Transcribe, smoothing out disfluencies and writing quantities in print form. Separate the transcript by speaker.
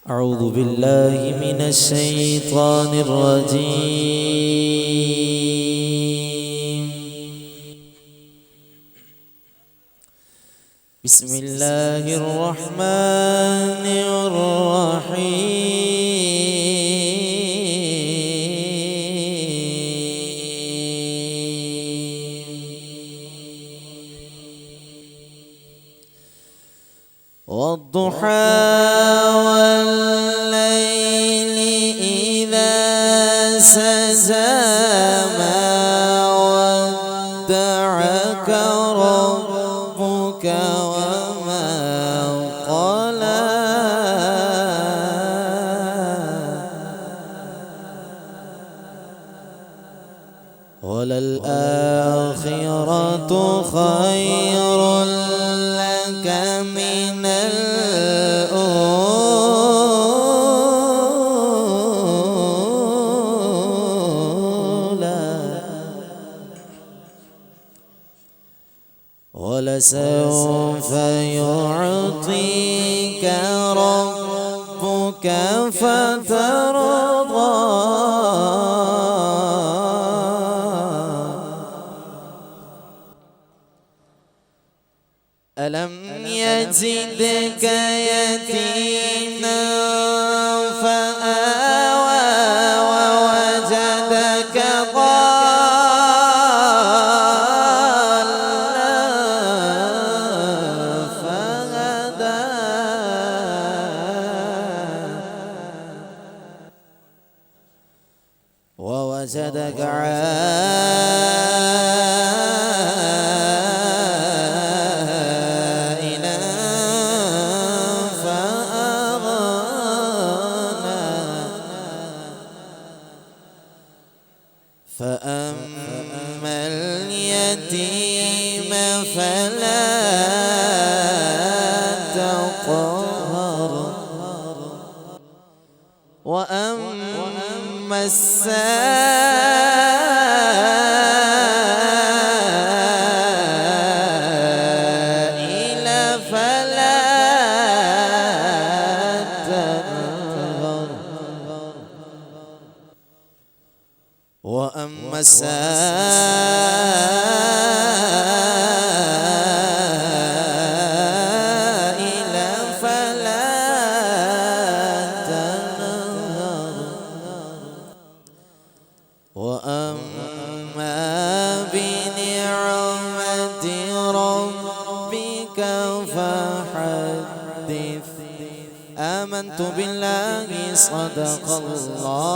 Speaker 1: أعوذ بالله من الشيطان الرجيم. بسم الله الرحمن الرحيم. والضحى والليل إذا سجى ما ودعك ربك وما قلى وللآخرة خير لك من الأولى ولسوف يعطيك ربك فترضى ألم يجدك يتيما فآوى ووجدك ضالا فهدى ووجدك فأما اليتيم فلا تقهر وأما السائل فلا تنهر وأما السائل فلا تنهر وأما بنعمة ربك فحدث آمنت بالله صدق الله